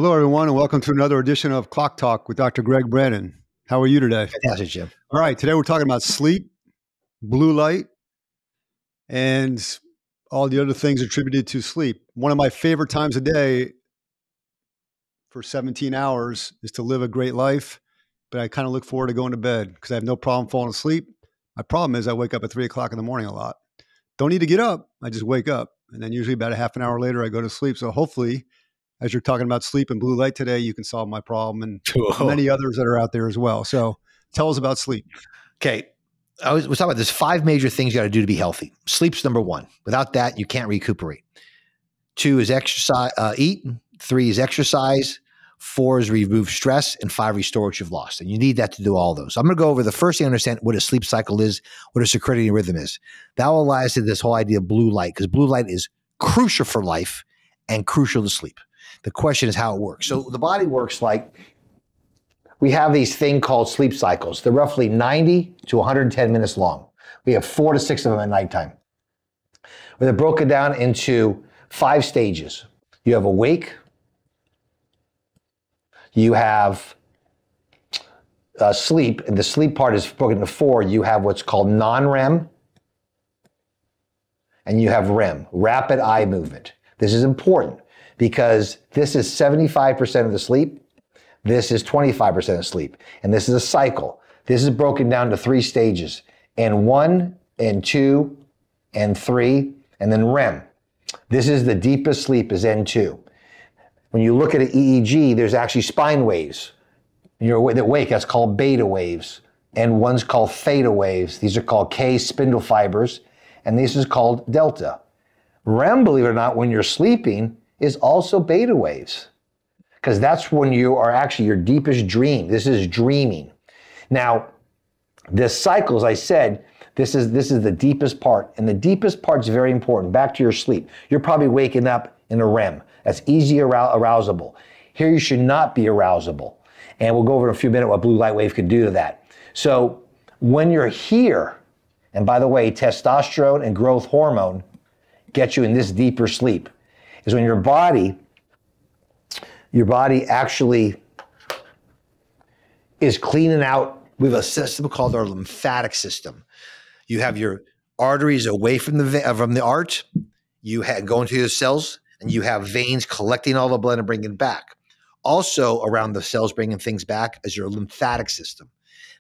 Hello, everyone, and welcome to another edition of Clock Talk with Dr. Greg Brannon. How are you today? Fantastic, Jim. All right, today we're talking about sleep, blue light, and all the other things attributed to sleep. One of my favorite times a day for 17 hours is to live a great life, but I kind of look forward to going to bed because I have no problem falling asleep. My problem is I wake up at 3 o'clock in the morning a lot. Don't need to get up. I just wake up. And then usually about a half an hour later, I go to sleep. So hopefully, as you're talking about sleep and blue light today, you can solve my problem and many others that are out there as well. So tell us about sleep. Okay. We're talking about there's 5 major things you got to do to be healthy. Sleep's number 1. Without that, you can't recuperate. 2 is exercise, eat. 3 is exercise. 4 is remove stress. And 5, restore what you've lost. And you need that to do all those. So I'm going to go over the first thing to understand what a sleep cycle is, what a circadian rhythm is. That will allow us to this whole idea of blue light, because blue light is crucial for life and crucial to sleep. The question is how it works. So the body works like we have these thing called sleep cycles. They're roughly 90 to 110 minutes long. We have 4 to 6 of them at nighttime. They're broken down into 5 stages. You have awake. You have sleep, and the sleep part is broken into 4. You have what's called non-REM, and you have REM, rapid eye movement. This is important because this is 75% of the sleep. This is 25% of sleep. And this is a cycle. This is broken down to 3 stages, N1, N2, N3, and then REM. This is the deepest sleep is N2. When you look at an EEG, there's actually spine waves. You're awake, that's called beta waves. And one's called theta waves. These are called K spindle fibers. And this is called delta. REM, believe it or not, when you're sleeping, is also beta waves. Because that's when you are actually your deepest dream. This is dreaming. Now, this cycle, as I said, this is the deepest part. And the deepest part is very important. Back to your sleep. You're probably waking up in a REM. That's easy arousable. Here you should not be arousable. And we'll go over in a few minutes what blue light wave can do to that. So when you're here, and by the way, testosterone and growth hormone get you in this deeper sleep, is when your body actually is cleaning out. We have a system called our lymphatic system. You have your arteries away from the arch. You go into the cells, and you have veins collecting all the blood and bringing it back. Also around the cells bringing things back is your lymphatic system.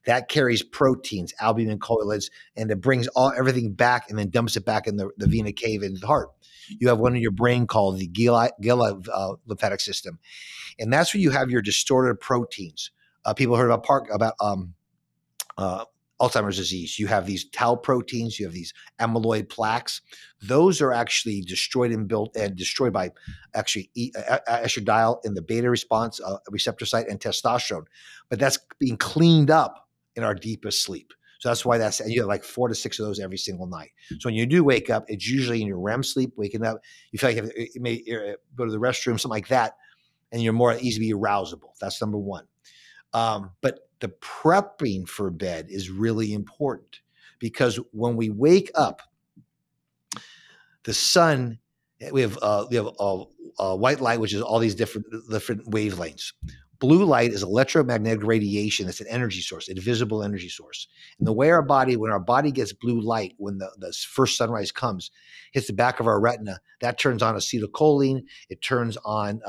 That carries proteins, albumin, colloids, and it brings everything back and then dumps it back in the vena cava in the heart. You have one in your brain called the gila lymphatic system. And that's where you have your distorted proteins. People heard about Alzheimer's disease. You have these tau proteins, you have these amyloid plaques. Those are actually destroyed by actually estradiol in the beta response receptor site and testosterone. But that's being cleaned up in our deepest sleep. So that's why and you have like 4 to 6 of those every single night. So when you do wake up, it's usually in your REM sleep, waking up, you feel like you may go to the restroom, something like that, and you're more easily arousable. That's number 1. But the prepping for bed is really important because when we wake up, the sun, we have white light, which is all these different wavelengths. Blue light is electromagnetic radiation. It's an energy source, a visible energy source. And the way when our body gets blue light, when the first sunrise comes, hits the back of our retina, that turns on acetylcholine. It turns on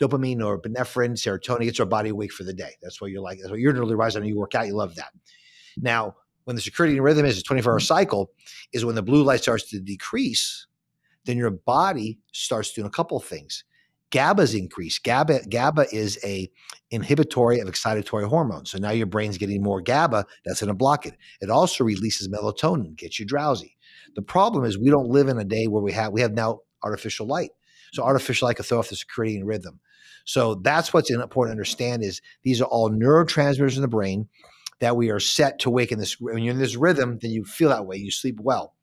dopamine or epinephrine, serotonin, gets our body awake for the day. That's what you're literally rising when you work out. You love that. Now, when the circadian rhythm is a 24-hour cycle, is when the blue light starts to decrease, then your body starts doing a couple of things. GABA's increased. GABA is a inhibitory of excitatory hormones. So now your brain's getting more GABA. That's going to block it. It also releases melatonin, gets you drowsy. The problem is we don't live in a day where we have now artificial light. So artificial light can throw off the circadian rhythm. So that's what's important to understand is these are all neurotransmitters in the brain that we are set to wake in this. When you're in this rhythm, then you feel that way. You sleep well.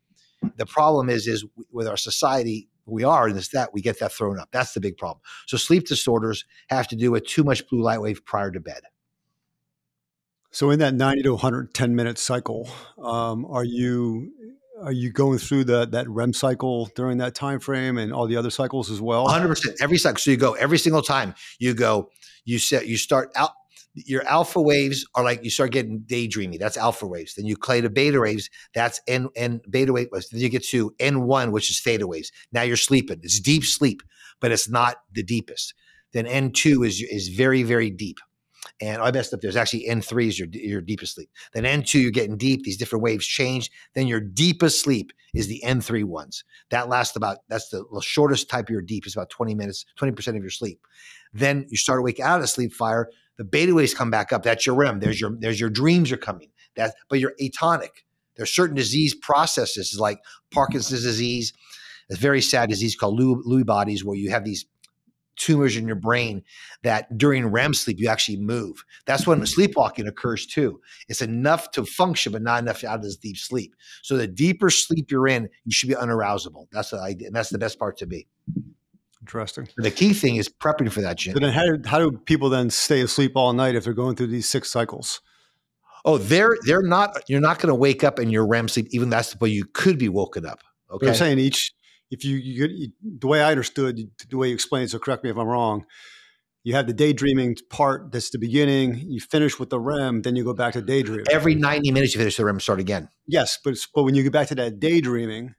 The problem is with our society, we get that thrown up. That's the big problem. So sleep disorders have to do with too much blue light wave prior to bed. So in that 90 to 110 minute cycle, are you are you going through that REM cycle during that time frame and all the other cycles as well? 100% every cycle. So you go every single time you go, you start out. Your alpha waves are like you start getting daydreamy. That's alpha waves. Then you play to beta waves. That's N beta waves. Then you get to N1, which is theta waves. Now you're sleeping. It's deep sleep, but it's not the deepest. Then N2 is very, very deep. And I messed up. There's actually N3 is your deepest sleep. Then N2, you're getting deep. These different waves change. Then your deepest sleep is the N3 ones. That lasts that's the shortest type of your deep. It's about 20 minutes, 20% of your sleep. Then you start to wake out of sleep fire. The beta waves come back up. That's your REM. There's your dreams are coming. But you're atonic. There's certain disease processes like Parkinson's disease. It's a very sad disease called Lewy bodies, where you have these tumors in your brain that during REM sleep, you actually move. That's when sleepwalking occurs too. It's enough to function, but not enough out of this deep sleep. So the deeper sleep you're in, you should be unarousable. That's the idea. And that's the best part to be. Interesting. The key thing is prepping for that, Jim. So then how do people then stay asleep all night if they're going through these 6 cycles? Oh, they're not, you're not going to wake up in your REM sleep. Even that's the way you could be woken up. Okay. But I'm saying if you the way I understood, the way you explained, so correct me if I'm wrong, you have the daydreaming part. That's the beginning. You finish with the REM, then you go back to daydreaming. Every 90 minutes you finish the REM, start again. Yes, but when you get back to that daydreaming.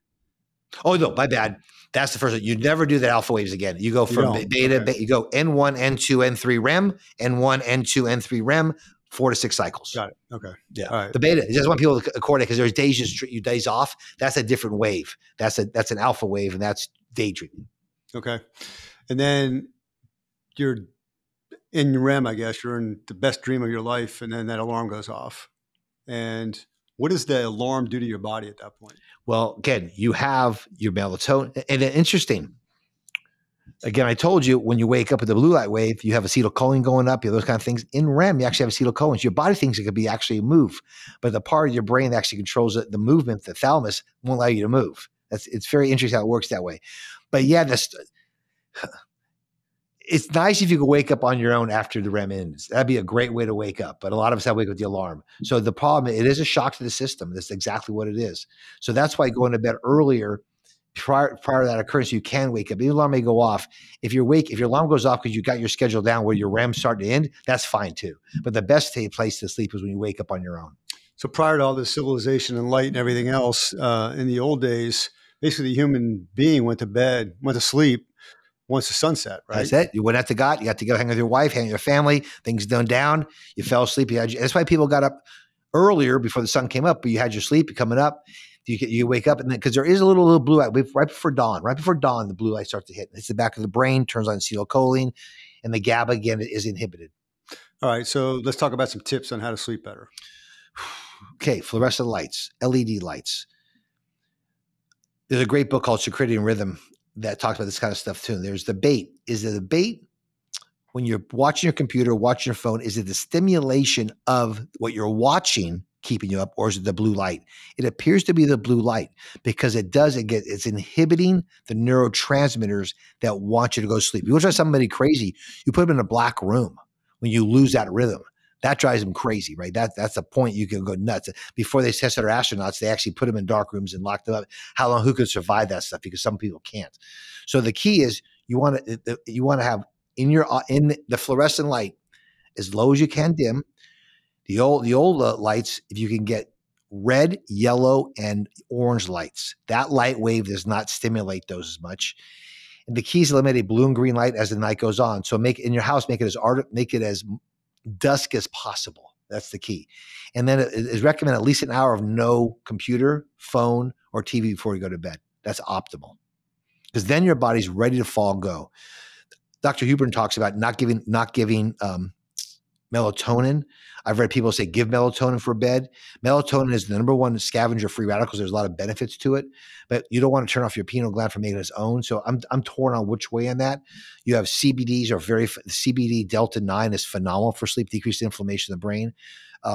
Oh, no, my bad. That's the first one. You never do the alpha waves again. You go from beta, you go N1, N2, N3 REM, N1, N2, N3 REM, 4 to 6 cycles. Got it. Okay. Yeah. All right. The beta, I just want people to coordinate because there's days you days off. That's a different wave. That's an alpha wave, and that's daydreaming. Okay. And then you're in REM, I guess. You're in the best dream of your life, and then that alarm goes off. And what does the alarm do to your body at that point? Well, again, you have your melatonin. And interesting. Again, I told you when you wake up with the blue light wave, you have acetylcholine going up, you have those kind of things. In REM, you actually have acetylcholine. So your body thinks it could be actually move, but the part of your brain that actually controls the movement, the thalamus, won't allow you to move. It's very interesting how it works that way. But yeah, it's nice if you could wake up on your own after the REM ends. That'd be a great way to wake up. But a lot of us have to wake up with the alarm. So the problem, it is a shock to the system. That's exactly what it is. So that's why going to bed earlier prior to that occurrence, you can wake up. The alarm may go off. If your alarm goes off because you got your schedule down where your REM's starting to end, that's fine too. But the best place to sleep is when you wake up on your own. So prior to all this civilization and light and everything else, in the old days, basically the human being went to sleep once the sun set, right? That's it. You went out to God. You got to go hang with your wife, hang with your family. Things done down. You fell asleep. That's why people got up earlier before the sun came up, but you had your sleep coming up. You wake up, and then because there is a little blue light right before dawn. Right before dawn, the blue light starts to hit. It's the back of the brain, turns on acetylcholine, and the GABA again is inhibited. All right, so let's talk about some tips on how to sleep better. Okay, fluorescent lights, LED lights. There's a great book called Circadian Rhythm that talks about this kind of stuff too. There's debate. Is the debate when you're watching your computer, watching your phone, is it the stimulation of what you're watching keeping you up, or is it the blue light? It appears to be the blue light because it's inhibiting the neurotransmitters that want you to go to sleep. You want to drive somebody crazy, you put them in a black room when you lose that rhythm. That drives them crazy, right? That's the point. You can go nuts. Before they tested our astronauts, they actually put them in dark rooms and locked them up. Who could survive that stuff? Because some people can't. So the key is you want to have in the fluorescent light as low as you can dim. The old lights, if you can get red, yellow, and orange lights, that light wave does not stimulate those as much. And the key is to eliminate blue and green light as the night goes on. So make it as dusk as possible. That's the key. And then it is recommended at least an hour of no computer, phone, or TV before you go to bed. That's optimal because then your body's ready to fall and go. Dr. Huberman talks about not giving melatonin. I've read people say give melatonin for bed. Melatonin is the number one scavenger of free radicals. There's a lot of benefits to it, but you don't want to turn off your pineal gland from making its own. So I'm torn on which way on that. You have CBDs CBD Delta 9 is phenomenal for sleep, decreased inflammation of the brain.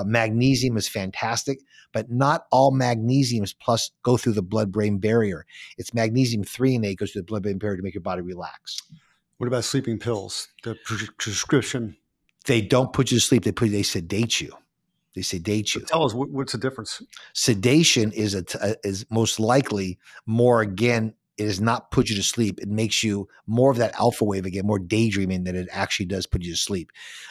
Magnesium is fantastic, but not all magnesiums plus go through the blood-brain barrier. It's magnesium 3 goes through the blood-brain barrier to make your body relax. What about sleeping pills? The prescription. They don't put you to sleep. They sedate you. They sedate So you. tell us what's the difference? Sedation is most likely more, again, it does not put you to sleep. It makes you more of that alpha wave again, more daydreaming than it actually does put you to sleep.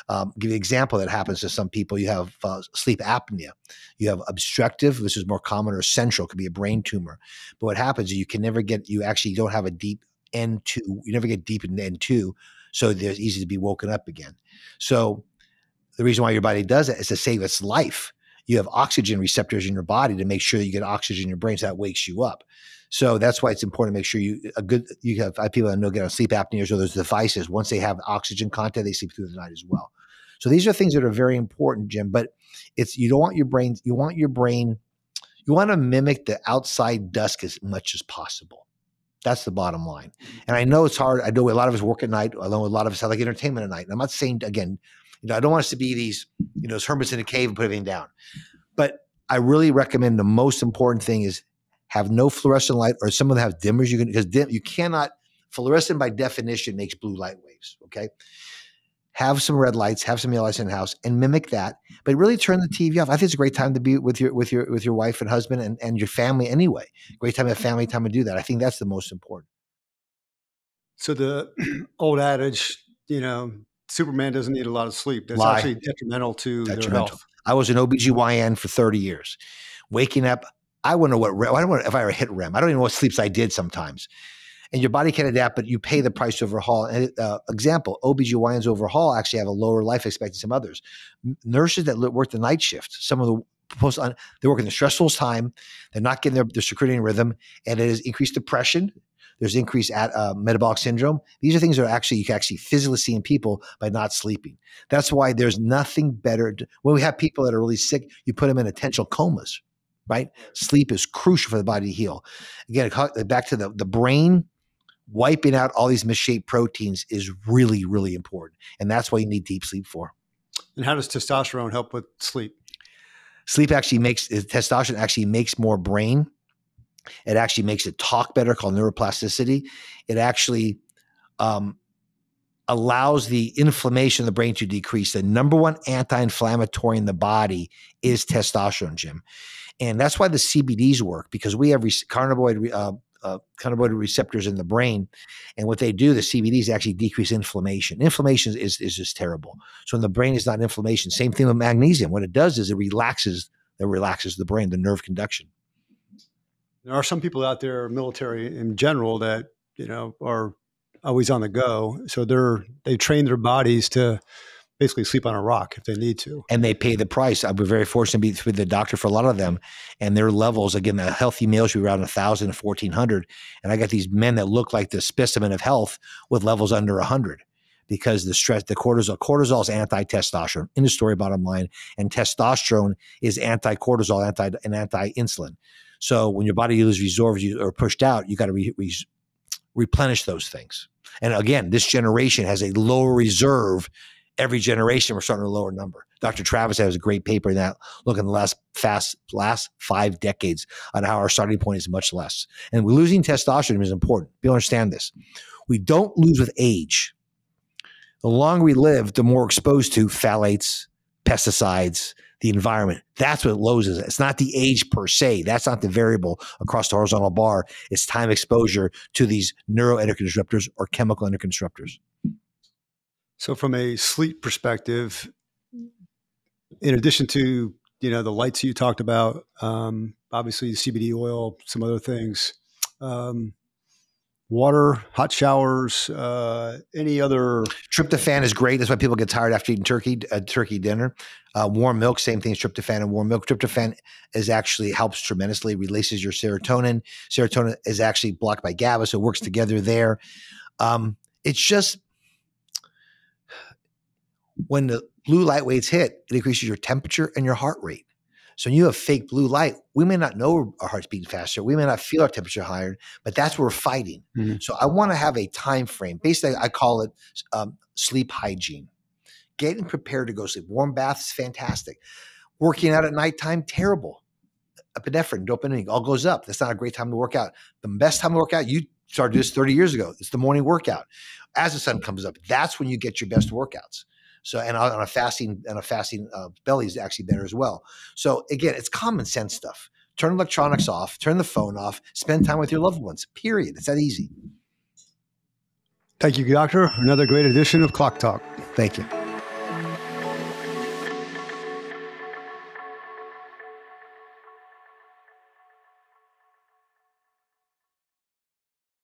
Give you an example that happens to some people. You have sleep apnea. You have obstructive, this is more common, or central, could be a brain tumor. But what happens is you actually don't have a deep N2. You never get deep in N2. So there's easy to be woken up again. So the reason why your body does it is to save its life. You have oxygen receptors in your body to make sure you get oxygen in your brain, so that wakes you up. So that's why it's important to make sure you have people that know get on sleep apneas or those devices. Once they have oxygen content, they sleep through the night as well. So these are things that are very important, Jim. But you don't want your brain. You want to mimic the outside dusk as much as possible. That's the bottom line. And I know it's hard. I know a lot of us work at night. I know a lot of us have like entertainment at night. And I'm not saying, again, I don't want us to be these, as hermits in a cave and put everything down. But I really recommend the most important thing is have no fluorescent light, or some of them have dimmers. Because you cannot, fluorescent by definition makes blue light waves. Okay. Have some red lights, have some yellow lights in the house, and mimic that. But really turn the TV off. I think it's a great time to be with your wife and husband and your family anyway. Great time to have family time to do that. I think that's the most important. So the old adage, Superman doesn't need a lot of sleep. That's Lie. actually detrimental to their health. I was an OBGYN for 30 years. Waking up, I wouldn't know I don't know if I ever hit REM. I don't even know what sleeps I did sometimes. And your body can adapt, but you pay the price to overhaul. And example, OBGYNs overhaul actually have a lower life expectancy than some others. Nurses that work the night shift, some of the they work in the stressful time. They're not getting their circadian rhythm, and it has increased depression. There's increased metabolic syndrome. These are things that you can actually physically see in people by not sleeping. That's why there's nothing better. When we have people that are really sick, you put them in potential comas, right? Sleep is crucial for the body to heal. Again, back to the brain, wiping out all these misshaped proteins is really, really important. And that's why you need deep sleep for. And how does testosterone help with sleep? Testosterone actually makes more brain. It actually makes it talk better, called neuroplasticity. It actually allows the inflammation of the brain to decrease. The number one anti-inflammatory in the body is testosterone, Jim. And that's why the CBDs work, because we have cannabinoid receptors in the brain. And what they do, the CBDs actually decrease inflammation. Inflammation is just terrible. So when the brain is not in inflammation, same thing with magnesium. What it does is it relaxes the brain, the nerve conduction. There are some people out there, military in general, that are always on the go. So they train their bodies to basically sleep on a rock if they need to, and they pay the price. I've been very fortunate to be with the doctor for a lot of them, and their levels, again, the healthy males should be around 1,000 to 1,400, and I got these men that look like the specimen of health with levels under 100. Because the cortisol is anti-testosterone, in the story, bottom line, and testosterone is anti-cortisol, and anti-insulin. So when your body loses reserves or pushed out, you got to replenish those things. And again, this generation has a lower reserve. Every generation, we're starting a lower number. Dr. Travis has a great paper in that, look in the last 5 decades on how our starting point is much less. And losing testosterone is important. People understand this. We don't lose with age. The longer we live, the more exposed to phthalates, pesticides, the environment. That's what loses it. It's not the age per se. That's not the variable across the horizontal bar. It's time exposure to these neuroendocrine disruptors or chemical endocrine disruptors. So from a sleep perspective, in addition to, the lights you talked about, obviously CBD oil, some other things, water, hot showers, any other. Tryptophan is great. That's why people get tired after eating turkey dinner. Warm milk, same thing as tryptophan and warm milk. Tryptophan helps tremendously, releases your serotonin. Serotonin is actually blocked by GABA, so it works together there. It's just when the blue light waves hit, it increases your temperature and your heart rate. So when you have fake blue light, we may not know our heart's beating faster. We may not feel our temperature higher, but that's what we're fighting. Mm-hmm. So I want to have a time frame. Basically, I call it sleep hygiene. Getting prepared to go sleep. Warm baths, fantastic. Working out at nighttime, terrible. Epinephrine, dopamine, all goes up. That's not a great time to work out. The best time to work out, you started this 30 years ago. It's the morning workout. As the sun comes up, that's when you get your best workouts. So, and on a fasting belly is actually better as well. So again, it's common sense stuff. Turn electronics off, turn the phone off, spend time with your loved ones, period. It's that easy. Thank you, Doctor. Another great edition of Clock Talk. Thank you.